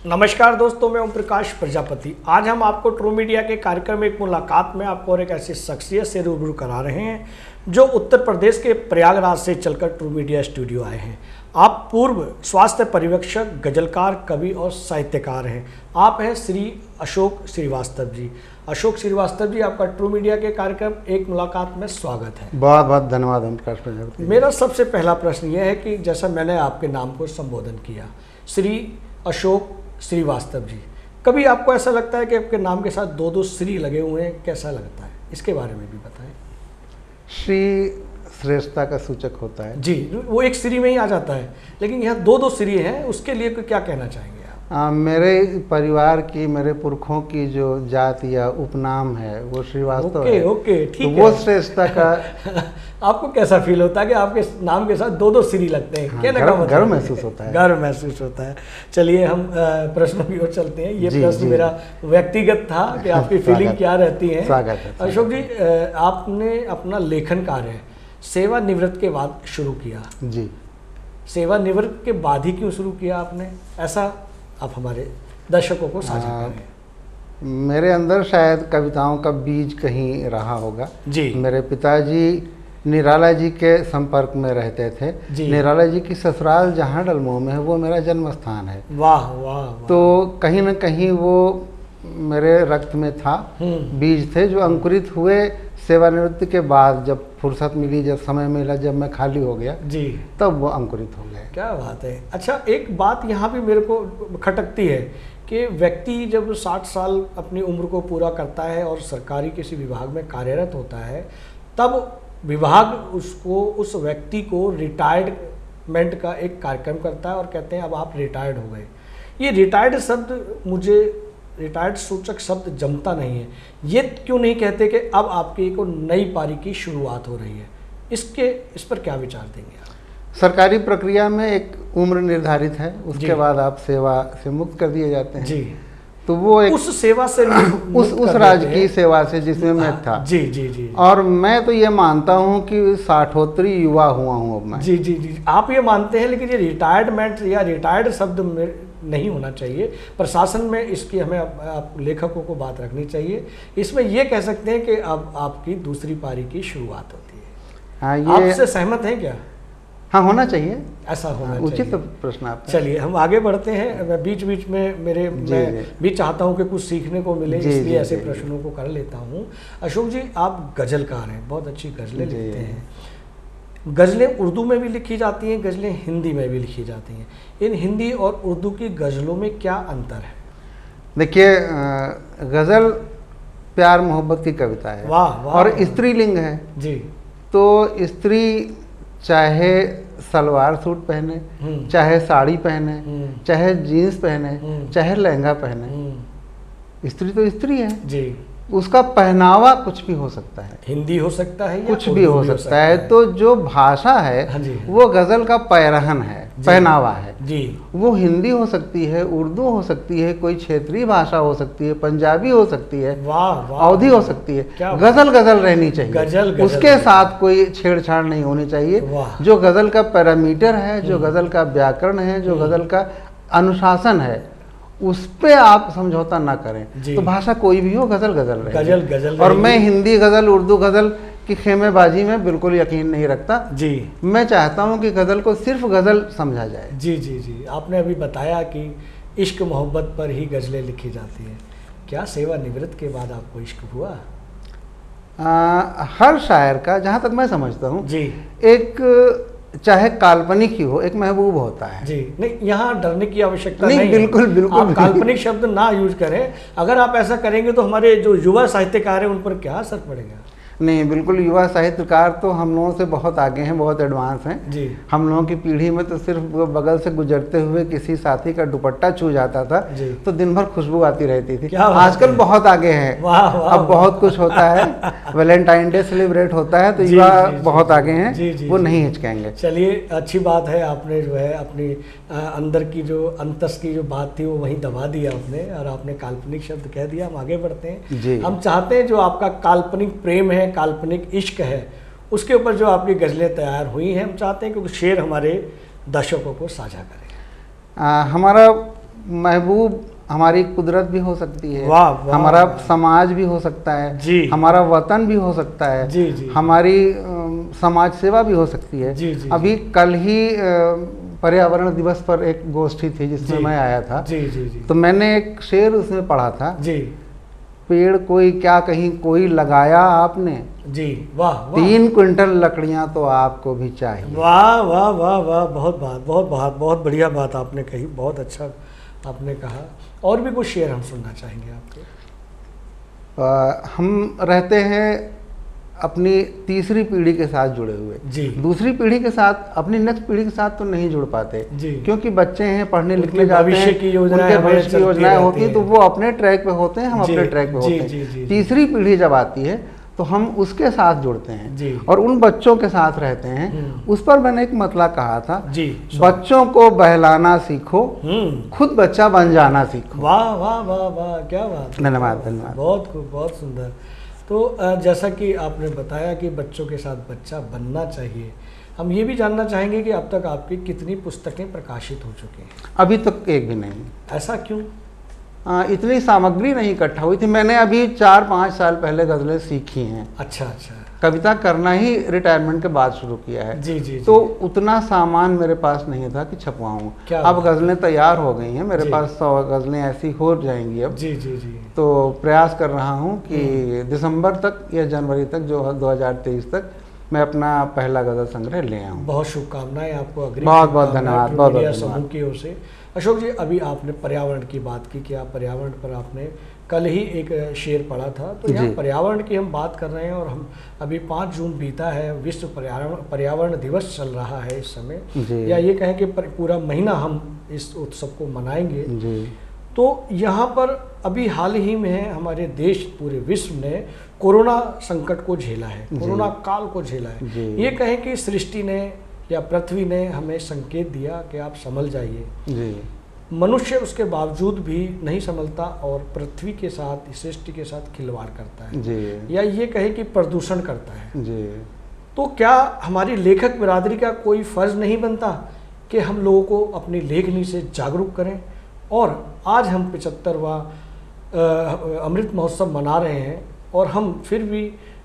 नमस्कार दोस्तों, मैं ओम प्रकाश प्रजापति। आज हम आपको ट्रू मीडिया के कार्यक्रम एक मुलाकात में आपको और एक ऐसी शख्सियत से रूबरू करा रहे हैं जो उत्तर प्रदेश के प्रयागराज से चलकर ट्रू मीडिया स्टूडियो आए हैं। आप पूर्व स्वास्थ्य पर्यवेक्षक, गजलकार, कवि और साहित्यकार हैं। आप हैं श्री अशोक श्रीवास्तव जी। अशोक श्रीवास्तव जी, आपका ट्रू मीडिया के कार्यक्रम एक मुलाकात में स्वागत है। बहुत बहुत धन्यवाद ओम प्रकाश प्रजापति। मेरा सबसे पहला प्रश्न यह है कि जैसा मैंने आपके नाम को संबोधन किया, श्री अशोक श्रीवास्तव जी, कभी आपको ऐसा लगता है कि आपके नाम के साथ दो श्री लगे हुए हैं? कैसा लगता है, इसके बारे में भी बताएं। श्री श्रेष्ठता का सूचक होता है जी, वो एक श्री में ही आ जाता है, लेकिन यहाँ दो श्री हैं, उसके लिए क्या कहना चाहेंगे आप? मेरे परिवार की, मेरे पुरखों की जो जाति या उपनाम है वो श्रीवास्तव है। ओके, ठीक है। वो श्रेष्ठता का आपको कैसा फील होता है कि आपके नाम के साथ दो श्री लगते हैं? क्या मतलब गर्व महसूस होता है। गर्व महसूस होता है। चलिए हम प्रश्नों की ओर चलते हैं। ये प्रश्न मेरा व्यक्तिगत था कि आपकी फीलिंग क्या रहती है। स्वागत है। अशोक जी, आपने अपना लेखन कार्य सेवानिवृत्त के बाद शुरू किया। जी, सेवानिवृत्त के बाद ही क्यों शुरू किया आपने, ऐसा आप हमारे दर्शकों को साझा करें। मेरे अंदर शायद कविताओं का बीज कहीं रहा होगा। जी। मेरे पिताजी निराला जी के संपर्क में रहते थे। निराला जी की ससुराल जहाँ डलमो में है वो मेरा जन्म स्थान है। वाह वाह वाह। तो कहीं न कहीं वो मेरे रक्त में था, बीज थे जो अंकुरित हुए। सेवानिवृत्ति के बाद जब फुर्सत मिली, जब समय मिला, जब मैं खाली हो गया जी, तब वो अंकुरित हो गए। क्या बात है। अच्छा, एक बात यहाँ भी मेरे को खटकती है कि व्यक्ति जब 60 साल अपनी उम्र को पूरा करता है और सरकारी किसी विभाग में कार्यरत होता है, तब विभाग उसको, उस व्यक्ति को रिटायरमेंट का एक कार्यक्रम करता है और कहते हैं अब आप रिटायर्ड हो गए। ये रिटायर्ड शब्द, मुझे रिटायर्ड सूचक शब्द जमता नहीं है। ये क्यों नहीं कहते कि अब आपकी एक नई पारी की शुरुआत हो रही है? इस पर क्या विचार देंगे आप? सरकारी प्रक्रिया में एक उम्र निर्धारित है, उसके बाद आप सेवा से मुक्त कर दिए जाते हैं। जी। तो वो एक उस सेवा से उस राजकीय सेवा से जिसमें मैं था। जी जी जी। और मैं तो ये मानता हूँ कि साठोत्तरी युवा हुआ हूँ अब मैं। जी जी जी, आप ये मानते हैं, लेकिन ये रिटायरमेंट या रिटायर्ड शब्द में नहीं होना चाहिए। प्रशासन में इसकी हमें आप लेखकों को बात रखनी चाहिए। इसमें ये कह सकते हैं कि अब आपकी दूसरी पारी की शुरुआत होती है। हाँ, ये आपसे सहमत हैं क्या? हाँ, होना चाहिए, ऐसा होना चाहिए। उचित प्रश्न आपका। चलिए हम आगे बढ़ते हैं। मैं बीच बीच में मैं भी चाहता हूं कि कुछ सीखने को मिले, इसलिए ऐसे प्रश्नों को कर लेता हूं। अशोक जी, आप गजलकार हैं, बहुत अच्छी गज़लें लिखते हैं। गज़लें उर्दू में भी लिखी जाती हैं, गज़लें हिंदी में भी लिखी जाती हैं। इन हिंदी और उर्दू की गज़लों में क्या अंतर है? देखिए, गज़ल प्यार मोहब्बत की कविता है। वाह वाह। और स्त्रीलिंग है जी। तो स्त्री चाहे सलवार सूट पहने, चाहे साड़ी पहने, चाहे जीन्स पहने, चाहे लहंगा पहने, स्त्री तो स्त्री है जी। उसका पहनावा कुछ भी हो सकता है, हिंदी हो सकता है, कुछ भी हो सकता है। तो जो भाषा है वो गज़ल का पैरहन है, पहनावा है जी। वो हिंदी हो सकती है, उर्दू हो सकती है, कोई क्षेत्रीय भाषा हो सकती है, पंजाबी हो सकती है, अवधी हो सकती है। गज़ल गज़ल रहनी चाहिए, उसके साथ कोई छेड़छाड़ नहीं होनी चाहिए। जो गज़ल का पैरामीटर है, जो गज़ल का व्याकरण है, जो गज़ल का अनुशासन है, उस पे आप समझौता ना करें। तो भाषा कोई भी हो, गज़ल गज़ल रहे। गज़ल और मैं हिंदी गज़ल, उर्दू गज़ल की खेमेबाजी में बिल्कुल यकीन नहीं रखता जी। मैं चाहता हूँ कि गज़ल को सिर्फ गज़ल समझा जाए। जी जी जी। आपने अभी बताया कि इश्क मोहब्बत पर ही गज़लें लिखी जाती हैं। क्या सेवानिवृत्त के बाद आपको इश्क हुआ? हर शायर का, जहाँ तक मैं समझता हूँ जी, एक चाहे काल्पनिक ही हो, एक महबूब होता है जी। नहीं, यहाँ डरने की आवश्यकता नहीं, बिल्कुल बिल्कुल। आप काल्पनिक शब्द ना यूज करें। अगर आप ऐसा करेंगे तो हमारे जो युवा साहित्यकार हैं उन पर क्या असर पड़ेगा? नहीं, बिल्कुल। युवा साहित्यकार तो हम लोगों से बहुत आगे हैं, बहुत एडवांस हैं जी। हम लोगों की पीढ़ी में तो सिर्फ बगल से गुजरते हुए किसी साथी का दुपट्टा छू जाता था तो दिन भर खुशबू आती रहती थी। आजकल बहुत आगे हैं, अब बहुत कुछ होता है। वैलेंटाइन डे सेलिब्रेट होता है तो युवा बहुत आगे हैं, वो नहीं हिचकेंगे। चलिए, अच्छी बात है। आपने जो है अपनी अंदर की जो अंतस की जो बात थी वो वहीं दबा दिया आपने, और आपने काल्पनिक शब्द कह दिया। हम आगे बढ़ते हैं। हम चाहते हैं जो आपका काल्पनिक प्रेम है, काल्पनिक इश्क है, उसके ऊपर जो आपकी गज़लें तैयार हुई हैं, हम चाहते हैं कि कुछ शेर हमारे दर्शकों को साझा करें। हमारा महबूब हमारी कुदरत भी हो सकती है, वाह, वाह, हमारा वाह। समाज भी हो सकता है जी, हमारा वतन भी हो सकता है जी, जी, हमारी समाज सेवा भी हो सकती है। जी, जी, अभी कल ही पर्यावरण दिवस पर एक गोष्ठी थी जिसमें जी, मैं आया था। जी, जी, जी, तो मैंने एक शेर उसमें पढ़ा था, जी, पेड़ कोई क्या कहीं कोई लगाया आपने, जी, वाह, वाह, 3 क्विंटल लकड़ियां तो आपको भी चाहिए। वाह, वाह, वाह, वाह, बहुत बढ़िया बात आपने कही, बहुत अच्छा आपने कहा। और भी कुछ शेर हम सुनना चाहेंगे आपके। हम रहते हैं अपनी तीसरी पीढ़ी के साथ जुड़े हुए, जी, दूसरी पीढ़ी के साथ, अपनी नेक्स्ट पीढ़ी के साथ तो नहीं जुड़ पाते जी, क्योंकि बच्चे हैं, पढ़ने उनके लिखने जाते भविष्य हैं, की योजनाएं उनके हमें भविष्य की चलती योजनाएं होती हैं, रहती तो हैं। वो अपने ट्रैक पे होते हैं, हम जी, अपने ट्रैक पे जी, होते हैं। जी, जी, तीसरी पीढ़ी जब आती है तो हम उसके साथ जुड़ते जी। हैं और उन बच्चों के साथ रहते हैं। उस पर मैंने एक मतला कहा था, जी, बच्चों को बहलाना सीखो, खुद बच्चा बन जाना सीखो। वाह, वाह, वाह, वाह, क्या बात है। धन्यवाद, धन्यवाद। बहुत खूब, बहुत सुंदर। तो जैसा कि आपने बताया कि बच्चों के साथ बच्चा बनना चाहिए, हम ये भी जानना चाहेंगे कि अब तक आपकी कितनी पुस्तकें प्रकाशित हो चुकी हैं? अभी तक एक भी नहीं। ऐसा क्यों? इतनी सामग्री नहीं इकट्ठा हुई थी। मैंने अभी 4-5 साल पहले गज़लें सीखी हैं। अच्छा, अच्छा। कविता करना ही रिटायरमेंट के बाद शुरू किया है। जी, जी, तो जी। उतना सामान मेरे पास नहीं था कि छपवाऊँ। क्या अब बात गज़लें तैयार हो गई हैं, मेरे जी। पास 100 गज़लें ऐसी हो जाएंगी अब। जी, जी, जी। तो प्रयास कर रहा हूँ कि दिसंबर तक या जनवरी तक, जो 2023 तक, मैं अपना पहला गज़ल संग्रह ले आऊँ। बहुत शुभकामनाएं आपको, अग्रिम बहुत बहुत शुभकामनाएं धन्यवाद, प्रिंट बहुत मीडिया बहुत समूह की ओर से। अशोक जी, अभी आपने पर्यावरण की बात की कि आप पर्यावरण पर आपने कल ही एक शेर पढ़ा था, तो यहाँ जी। पर्यावरण की हम बात कर रहे हैं और हम अभी 5 जून बीता है, विश्व पर्यावरण दिवस चल रहा है इस समय, जी। या ये कहें कि पूरा महीना हम इस उत्सव को मनाएंगे। जी। तो यहाँ पर अभी हाल ही में हमारे देश, पूरे विश्व ने कोरोना संकट को झेला है, कोरोना काल को झेला है। जी। ये कहें कि सृष्टि ने या पृथ्वी ने हमें संकेत दिया कि आप संभल जाइए। जी। मनुष्य उसके बावजूद भी नहीं संभलता और पृथ्वी के साथ, सृष्टि के साथ खिलवाड़ करता है, जी। या ये कहें कि प्रदूषण करता है। जी। तो क्या हमारी लेखक बिरादरी का कोई फ़र्ज़ नहीं बनता कि हम लोगों को अपनी लेखनी से जागरूक करें? और आज हम 75वां अमृत महोत्सव मना रहे हैं और हम फिर भी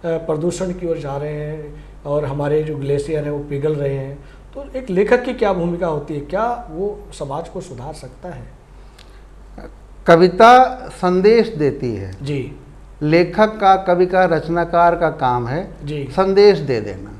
प्रदूषण की ओर जा रहे हैं और हमारे जो ग्लेशियर हैं वो पिघल रहे हैं। तो एक लेखक की क्या भूमिका होती है? क्या वो समाज को सुधार सकता है? कविता संदेश देती है। जी। लेखक का, कवि का, रचनाकार का काम है जी। संदेश दे देना।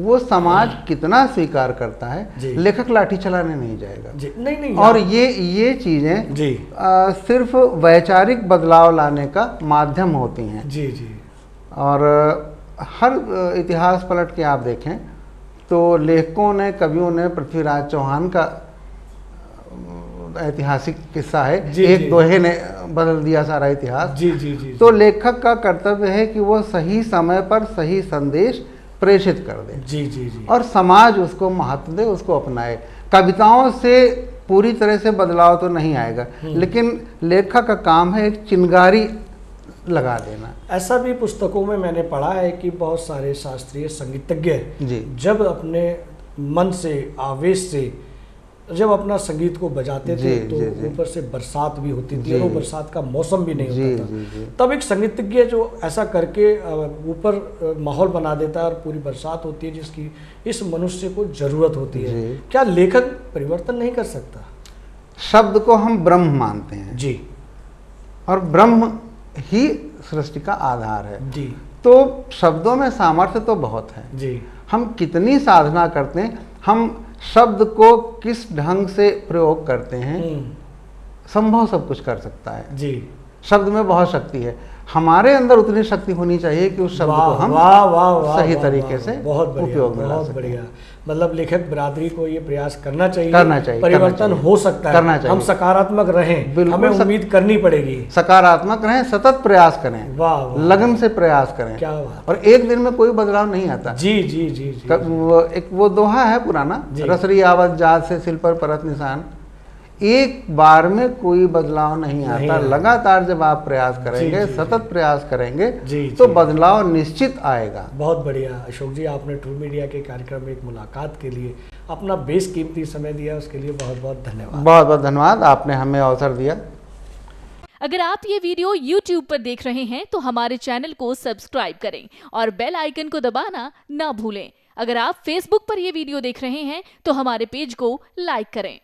वो समाज कितना स्वीकार करता है, जी। लेखक लाठी चलाने नहीं जाएगा। जी। नहीं, नहीं। और ये चीज़ें जी। सिर्फ वैचारिक बदलाव लाने का माध्यम होती हैं। जी, जी। और हर इतिहास पलट के आप देखें तो लेखकों ने, कवियों ने, पृथ्वीराज चौहान का ऐतिहासिक किस्सा है, जी, एक जी। दोहे ने बदल दिया सारा इतिहास। जी, जी, जी। तो लेखक का कर्तव्य है कि वो सही समय पर सही संदेश प्रेषित कर दे। जी, जी, जी। और समाज उसको महत्व दे, उसको अपनाए। कविताओं से पूरी तरह से बदलाव तो नहीं आएगा, लेकिन लेखक का काम है एक चिंगारी लगा देना। ऐसा भी पुस्तकों में मैंने पढ़ा है कि बहुत सारे शास्त्रीय संगीतज्ञ जी। जब अपने मन से, आवेश से जब अपना संगीत को बजाते थे तो ऊपर से बरसात भी होती थी और वो बरसात का मौसम भी नहीं होता था। तब एक संगीतज्ञ जो ऐसा करके ऊपर माहौल बना देता है और पूरी बरसात होती है जिसकी इस मनुष्य को जरूरत होती है। क्या लेखक परिवर्तन नहीं कर सकता? शब्द को हम ब्रह्म मानते हैं जी, और ब्रह्म ही सृष्टि का आधार है जी। तो शब्दों में सामर्थ्य तो बहुत है जी। हम कितनी साधना करते हैं, हम शब्द को किस ढंग से प्रयोग करते हैं, संभव सब कुछ कर सकता है। जी। शब्द में बहुत शक्ति है, हमारे अंदर उतनी शक्ति होनी चाहिए कि उस शब्द को हम सही तरीके से उपयोग में ला सकें। बढ़िया। मतलब लेखक बिरादरी को ये प्रयास करना चाहिए, परिवर्तन हो सकता है, करना चाहिए। हम सकारात्मक रहें, हमें उम्मीद करनी पड़ेगी, सकारात्मक रहें, सतत प्रयास करें, वाह, लगन से प्रयास करें। क्या बात। और एक दिन में कोई बदलाव नहीं आता। जी, जी, जी, जी। वो दोहा है पुराना, रसरी आवत जात से सिल पर परत निशान। एक बार में कोई बदलाव नहीं आता। लगातार जब आप प्रयास करेंगे, सतत प्रयास करेंगे, तो बदलाव निश्चित आएगा। बहुत बढ़िया अशोक जी, आपने ट्रू मीडिया के कार्यक्रम में एक मुलाकात के लिए अपना बेशकीमती समय दिया, उसके लिए बहुत बहुत धन्यवाद। बहुत बहुत धन्यवाद, आपने हमें अवसर दिया। अगर आप ये वीडियो YouTube पर देख रहे हैं तो हमारे चैनल को सब्सक्राइब करें और बेल आइकन को दबाना ना भूलें। अगर आप Facebook पर ये वीडियो देख रहे हैं तो हमारे पेज को लाइक करें।